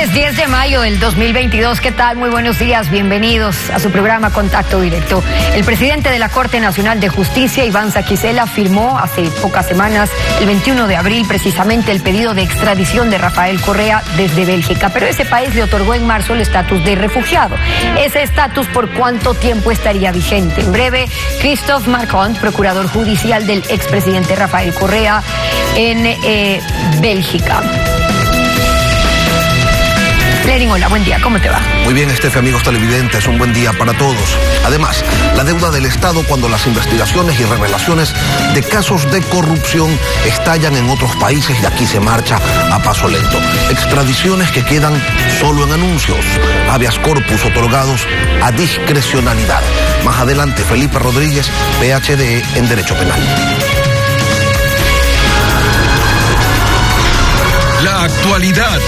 Martes 10 de mayo del 2022, ¿qué tal? Muy buenos días, bienvenidos a su programa Contacto Directo. El presidente de la Corte Nacional de Justicia, Iván Saquicela, firmó hace pocas semanas, el 21 de abril, precisamente el pedido de extradición de Rafael Correa desde Bélgica, pero ese país le otorgó en marzo el estatus de refugiado. Ese estatus, ¿por cuánto tiempo estaría vigente? En breve, Christophe Marcont, procurador judicial del expresidente Rafael Correa en Bélgica. Lenin, hola, buen día, ¿cómo te va? Muy bien, Estefe, amigos televidentes, un buen día para todos. Además, la deuda del Estado cuando las investigaciones y revelaciones de casos de corrupción estallan en otros países y aquí se marcha a paso lento. Extradiciones que quedan solo en anuncios, habeas corpus otorgados a discrecionalidad. Más adelante, Felipe Rodríguez, PhD en Derecho Penal. La actualidad,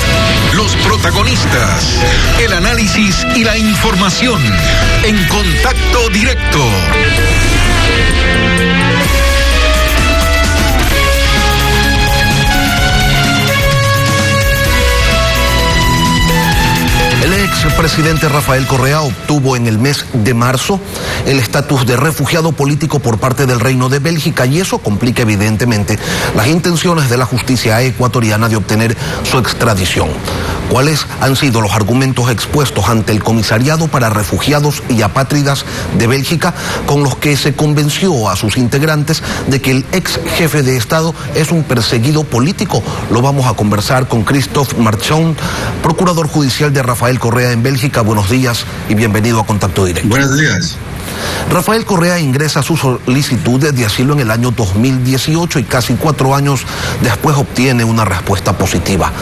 los protagonistas, el análisis y la información en Contacto Directo. El expresidente Rafael Correa obtuvo en el mes de marzo el estatus de refugiado político por parte del Reino de Bélgica y eso complica evidentemente las intenciones de la justicia ecuatoriana de obtener su extradición. ¿Cuáles han sido los argumentos expuestos ante el Comisariado para Refugiados y Apátridas de Bélgica con los que se convenció a sus integrantes de que el ex jefe de Estado es un perseguido político? Lo vamos a conversar con Christophe Marcont, procurador judicial de Rafael Correa en Bélgica. Buenos días y bienvenido a Contacto Directo. Buenos días. Rafael Correa ingresa su solicitud de asilo en el año 2018 y casi 4 años después obtiene una respuesta positiva.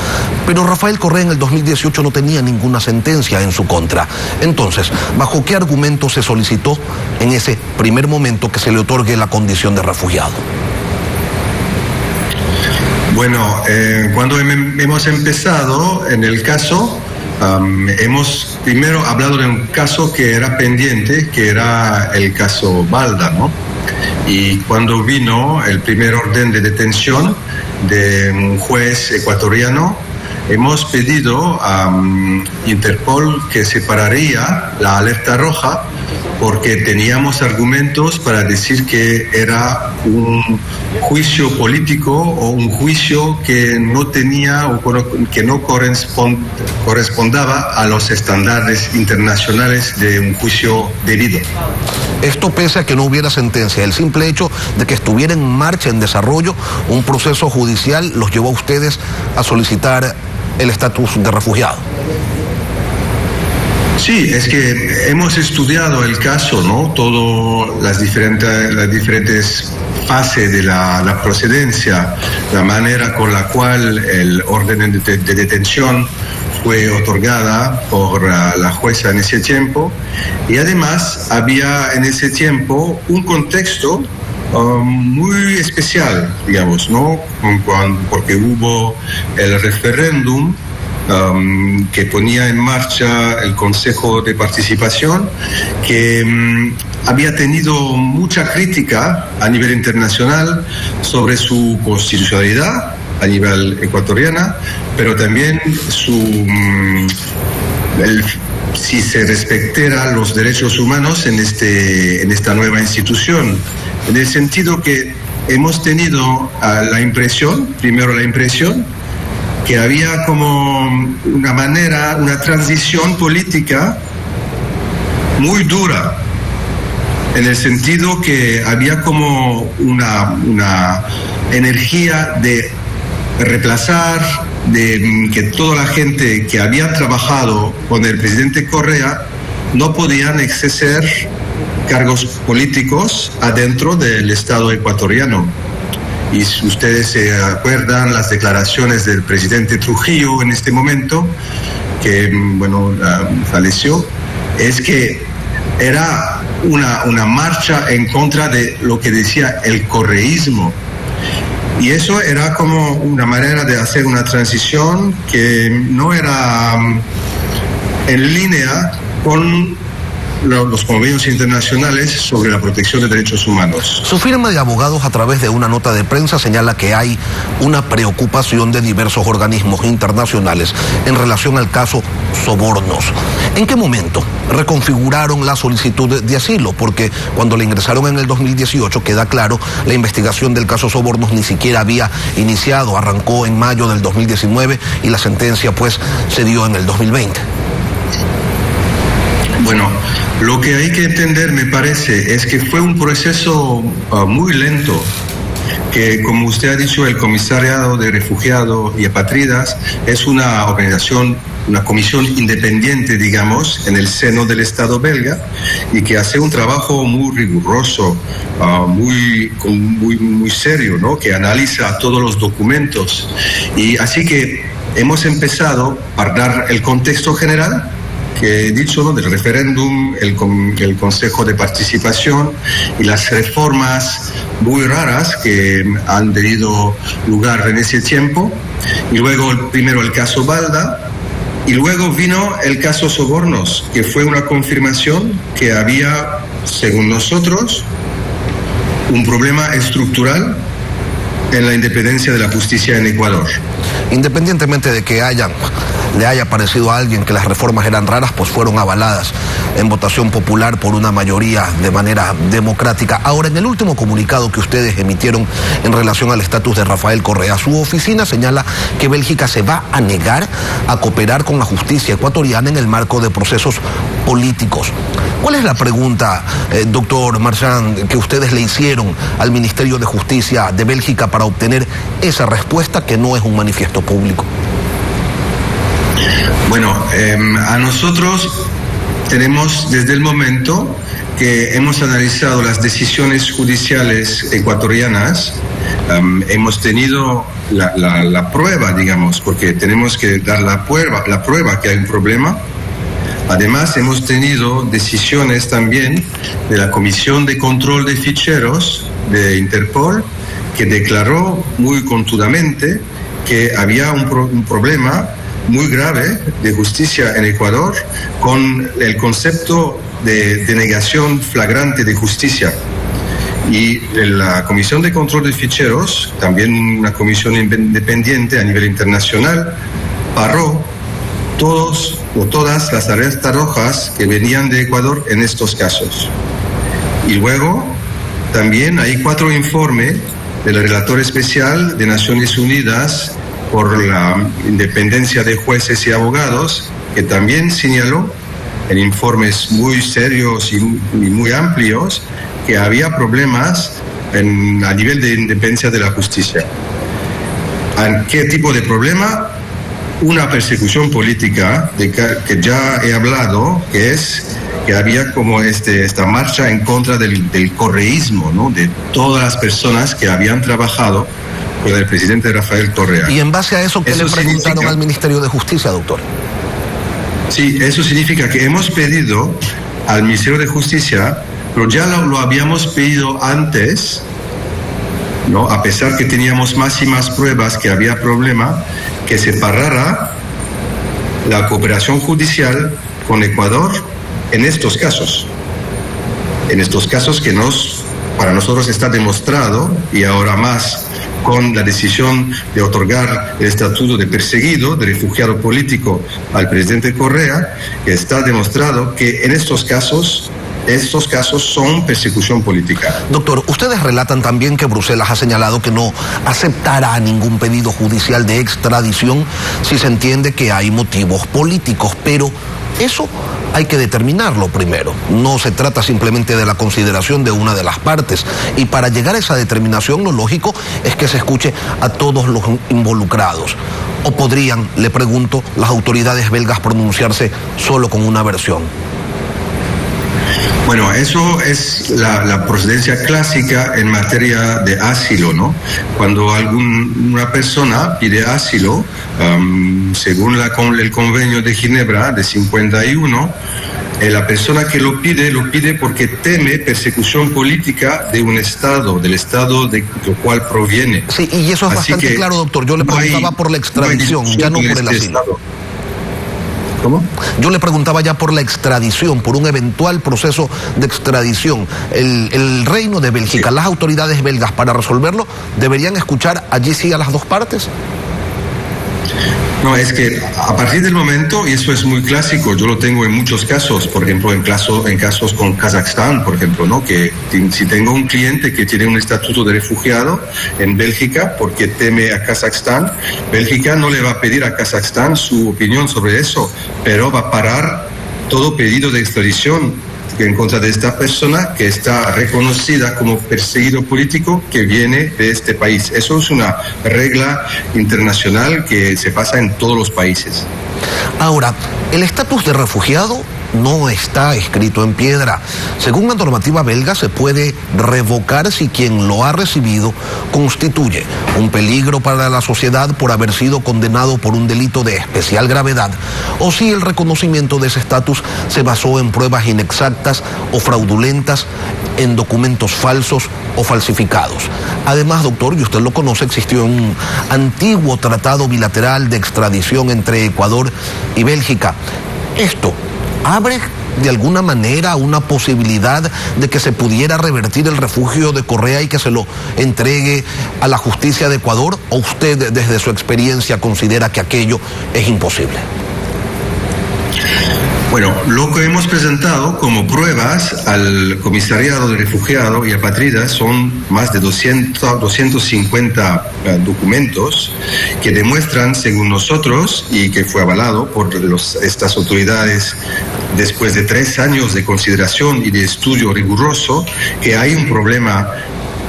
Pero Rafael Correa en el 2018 no tenía ninguna sentencia en su contra. Entonces, ¿bajo qué argumento se solicitó en ese primer momento que se le otorgue la condición de refugiado? Bueno, cuando hemos empezado en el caso, hemos primero hablado de un caso que era pendiente, que era el caso Balda, ¿no? Y cuando vino el primer orden de detención de un juez ecuatoriano, hemos pedido a Interpol que separaría la alerta roja porque teníamos argumentos para decir que era un juicio político o un juicio que no tenía o que no correspondaba a los estándares internacionales de un juicio debido. Esto pese a que no hubiera sentencia, el simple hecho de que estuviera en marcha, en desarrollo, un proceso judicial los llevó a ustedes a solicitar el estatus de refugiado. Sí, es que hemos estudiado el caso, ¿no? Todas las diferentes fases de la procedencia, la manera con la cual el orden de detención fue otorgada por la jueza en ese tiempo, y además había en ese tiempo un contexto muy especial, digamos, ¿no? Porque hubo el referéndum que ponía en marcha el Consejo de Participación, que había tenido mucha crítica a nivel internacional sobre su constitucionalidad a nivel ecuatoriana, pero también si se respetara los derechos humanos en esta nueva institución, en el sentido que hemos tenido la impresión que había como una transición política muy dura, en el sentido que había como una energía de reemplazar, de que toda la gente que había trabajado con el presidente Correa no podían ejercer cargos políticos adentro del Estado ecuatoriano. Y si ustedes se acuerdan las declaraciones del presidente Trujillo en este momento, que falleció, es que era una marcha en contra de lo que decía el correísmo. Y eso era como una manera de hacer una transición que no era en línea con los convenios internacionales sobre la protección de derechos humanos. Su firma de abogados, a través de una nota de prensa, señala que hay una preocupación de diversos organismos internacionales en relación al caso Sobornos. ¿En qué momento reconfiguraron la solicitud de asilo? Porque cuando la ingresaron en el 2018, queda claro, la investigación del caso Sobornos ni siquiera había iniciado, arrancó en mayo del 2019 y la sentencia pues se dio en el 2020. Bueno, lo que hay que entender, me parece, es que fue un proceso muy lento, que, como usted ha dicho, el Comisariado de Refugiados y Apátridas es una organización, una comisión independiente, digamos, en el seno del Estado belga, y que hace un trabajo muy riguroso, muy serio, ¿no? Que analiza todos los documentos. Y así que hemos empezado para dar el contexto general, que he dicho, ¿no? Del referéndum, el Consejo de Participación y las reformas muy raras que han tenido lugar en ese tiempo. Y luego primero el caso Balda, y luego vino el caso Sobornos, que fue una confirmación que había, según nosotros, un problema estructural en la independencia de la justicia en Ecuador. Independientemente de que le haya parecido a alguien que las reformas eran raras, pues fueron avaladas en votación popular por una mayoría de manera democrática. Ahora, en el último comunicado que ustedes emitieron en relación al estatus de Rafael Correa, su oficina señala que Bélgica se va a negar a cooperar con la justicia ecuatoriana en el marco de procesos políticos. ¿Cuál es la pregunta, doctor Marchand, que ustedes le hicieron al Ministerio de Justicia de Bélgica para obtener esa respuesta, que no es un manifiesto público? Bueno, a nosotros tenemos, desde el momento que hemos analizado las decisiones judiciales ecuatorianas, hemos tenido la prueba, digamos, porque tenemos que dar la prueba que hay un problema. Además, hemos tenido decisiones también de la Comisión de Control de Ficheros de Interpol, que declaró muy contundente que había un problema muy grave de justicia en Ecuador con el concepto de denegación flagrante de justicia. Y la Comisión de Control de Ficheros, también una comisión independiente a nivel internacional, paró todas las alertas rojas que venían de Ecuador en estos casos. Y luego también hay 4 informes del relator especial de Naciones Unidas por la independencia de jueces y abogados, que también señaló en informes muy serios y muy amplios que había problemas a nivel de independencia de la justicia. ¿Qué tipo de problema? Una persecución política que ya he hablado, que había como esta marcha en contra del correísmo, ¿no? De todas las personas que habían trabajado con el presidente Rafael Correa. Y en base a eso, ¿qué le preguntaron al Ministerio de Justicia, doctor? Sí, eso significa que hemos pedido al Ministerio de Justicia, pero ya lo habíamos pedido antes, ¿no? A pesar que teníamos más y más pruebas que había problema, que se parara la cooperación judicial con Ecuador en estos casos. En estos casos que para nosotros está demostrado, y ahora más con la decisión de otorgar el estatuto de perseguido, de refugiado político al presidente Correa, que está demostrado que en estos casos son persecución política. Doctor, ustedes relatan también que Bruselas ha señalado que no aceptará ningún pedido judicial de extradición si se entiende que hay motivos políticos, pero eso hay que determinarlo primero. No se trata simplemente de la consideración de una de las partes. Y para llegar a esa determinación, lo lógico es que se escuche a todos los involucrados. ¿O podrían, le pregunto, las autoridades belgas pronunciarse solo con una versión? Bueno, eso es la procedencia clásica en materia de asilo, ¿no? Cuando una persona pide asilo, según el convenio de Ginebra de 51, la persona que lo pide porque teme persecución política de un Estado, del Estado del cual proviene. Sí, y eso es bastante claro, doctor. Yo le preguntaba por la extradición, ya no por el asilo. ¿Cómo? Yo le preguntaba ya por la extradición, por un eventual proceso de extradición. El Reino de Bélgica, sí, las autoridades belgas, para resolverlo, ¿deberían escuchar allí sí a las dos partes? No, es que a partir del momento, y eso es muy clásico, yo lo tengo en muchos casos, por ejemplo, en casos con Kazajstán, por ejemplo, ¿no? Que si tengo un cliente que tiene un estatuto de refugiado en Bélgica porque teme a Kazajstán, Bélgica no le va a pedir a Kazajstán su opinión sobre eso, pero va a parar todo pedido de extradición en contra de esta persona que está reconocida como perseguido político que viene de este país. Eso es una regla internacional que se pasa en todos los países. Ahora, el estatus de refugiado no está escrito en piedra. Según la normativa belga, se puede revocar si quien lo ha recibido constituye un peligro para la sociedad por haber sido condenado por un delito de especial gravedad, o si el reconocimiento de ese estatus se basó en pruebas inexactas o fraudulentas, en documentos falsos o falsificados. Además, doctor, y usted lo conoce, existió un antiguo tratado bilateral de extradición entre Ecuador y Bélgica. Esto ¿abre de alguna manera una posibilidad de que se pudiera revertir el refugio de Correa y que se lo entregue a la justicia de Ecuador? ¿O usted, desde su experiencia, considera que aquello es imposible? Bueno, lo que hemos presentado como pruebas al Comisariado de Refugiados y Apátridas son más de 250 documentos que demuestran, según nosotros, y que fue avalado por estas autoridades después de 3 años de consideración y de estudio riguroso, que hay un problema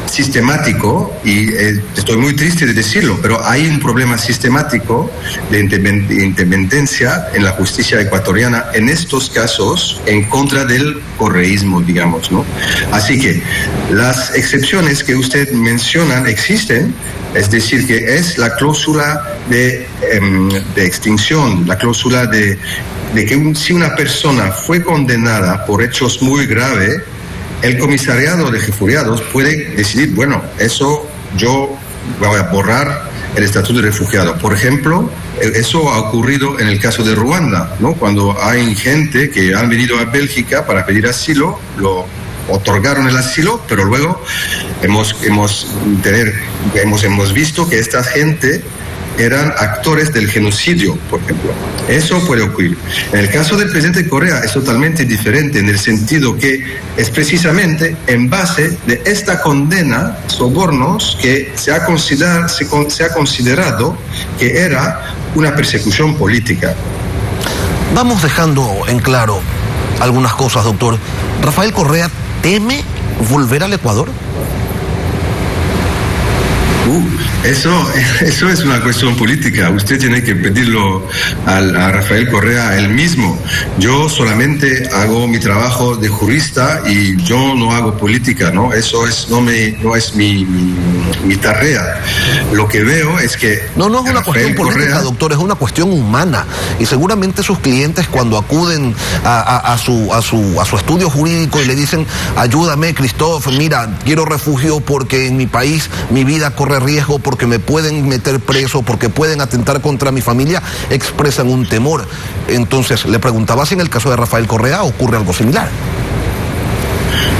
sistemático, y estoy muy triste de decirlo, pero hay un problema sistemático de interventencia en la justicia ecuatoriana en estos casos en contra del correísmo, digamos, ¿no? Así que las excepciones que usted menciona existen, es decir, que es la cláusula de extinción, la cláusula de que si una persona fue condenada por hechos muy graves, el Comisariado de Refugiados puede decidir, bueno, eso yo voy a borrar el estatuto de refugiado. Por ejemplo, eso ha ocurrido en el caso de Ruanda, ¿no? Cuando hay gente que han venido a Bélgica para pedir asilo, lo otorgaron el asilo, pero luego hemos visto que esta gente eran actores del genocidio, por ejemplo. Eso puede ocurrir. En el caso del presidente Correa es totalmente diferente, en el sentido que es precisamente en base de esta condena, sobornos, que se ha considerado que era una persecución política. Vamos dejando en claro algunas cosas, doctor. ¿Rafael Correa teme volver al Ecuador? Eso es una cuestión política. Usted tiene que pedirlo a Rafael Correa él mismo. Yo solamente hago mi trabajo de jurista y yo no hago política, ¿no? Eso no es mi tarea. Lo que veo es que no es una cuestión política, doctor, es una cuestión humana. Y seguramente sus clientes, cuando acuden a su estudio jurídico y le dicen, ayúdame, Christophe, mira, quiero refugio porque en mi país mi vida corre riesgo, porque me pueden meter preso, porque pueden atentar contra mi familia, expresan un temor. Entonces, le preguntaba si en el caso de Rafael Correa ocurre algo similar.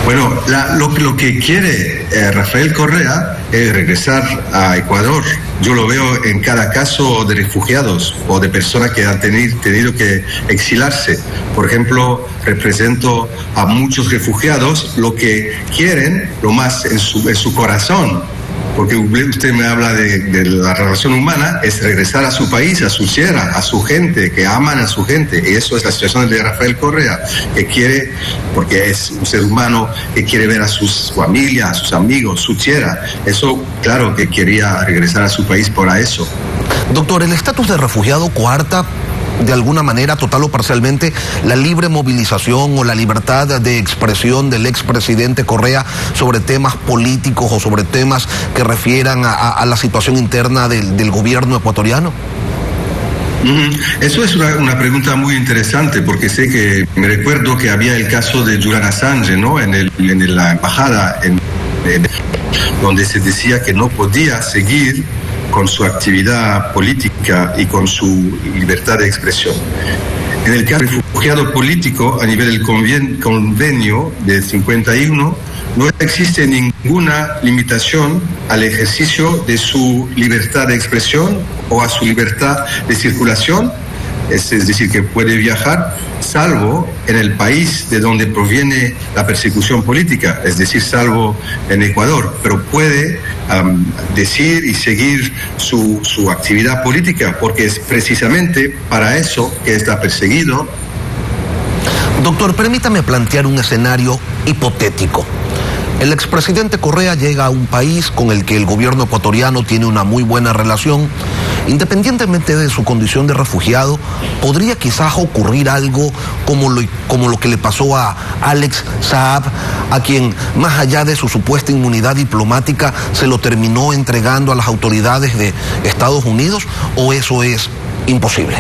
Bueno, lo que quiere Rafael Correa es regresar a Ecuador. Yo lo veo en cada caso de refugiados o de personas que han tenido que exilarse. Por ejemplo, represento a muchos refugiados, lo que quieren, lo más en su corazón, porque usted me habla de la relación humana, es regresar a su país, a su tierra, a su gente, que aman a su gente. Y eso es la situación de Rafael Correa, que quiere, porque es un ser humano, que quiere ver a su familia, a sus amigos, su tierra. Eso, claro, que quería regresar a su país por eso. Doctor, ¿el estatus de refugiado coarta de alguna manera, total o parcialmente, la libre movilización o la libertad de expresión del expresidente Correa sobre temas políticos o sobre temas que refieran a la situación interna del gobierno ecuatoriano? Eso es una pregunta muy interesante, porque sé que me recuerdo que había el caso de Julian Assange, ¿no? en la embajada donde se decía que no podía seguir con su actividad política y con su libertad de expresión. En el caso del refugiado político, a nivel del convenio de 51, no existe ninguna limitación al ejercicio de su libertad de expresión o a su libertad de circulación, es decir, que puede viajar, salvo en el país de donde proviene la persecución política, es decir, salvo en Ecuador, pero puede decir y seguir su actividad política, porque es precisamente para eso que está perseguido. Doctor, permítame plantear un escenario hipotético. El expresidente Correa llega a un país con el que el gobierno ecuatoriano tiene una muy buena relación. Independientemente de su condición de refugiado, ¿podría quizás ocurrir algo como lo que le pasó a Alex Saab, a quien, más allá de su supuesta inmunidad diplomática, se lo terminó entregando a las autoridades de Estados Unidos? ¿O eso es imposible?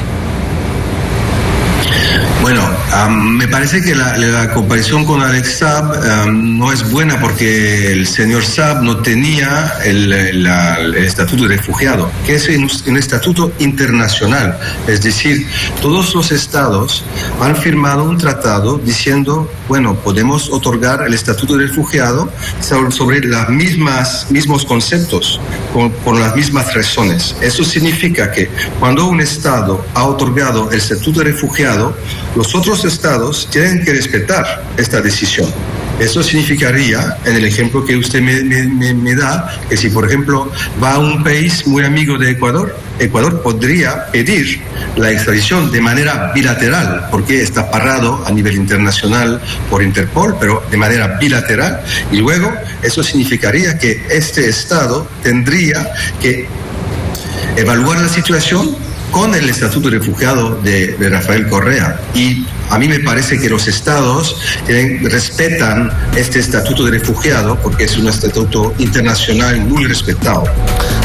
Bueno, me parece que la comparación con Alex Saab no es buena porque el señor Saab no tenía el estatuto de refugiado, que es un estatuto internacional. Es decir, todos los estados han firmado un tratado diciendo, bueno, podemos otorgar el estatuto de refugiado sobre los mismos conceptos, por las mismas razones. Eso significa que cuando un estado ha otorgado el estatuto de refugiado, los otros estados tienen que respetar esta decisión. Eso significaría, en el ejemplo que usted me da, que si por ejemplo va a un país muy amigo de Ecuador, Ecuador podría pedir la extradición de manera bilateral, porque está parado a nivel internacional por Interpol, pero de manera bilateral, y luego eso significaría que este estado tendría que evaluar la situación con el estatuto de refugiado de Rafael Correa. Y a mí me parece que los estados respetan este estatuto de refugiado porque es un estatuto internacional muy respetado.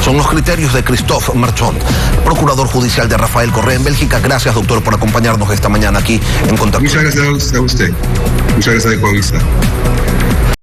Son los criterios de Christophe Marchand, procurador judicial de Rafael Correa en Bélgica. Gracias, doctor, por acompañarnos esta mañana aquí en Contacto. Muchas gracias a usted. Muchas gracias, Ecuavista.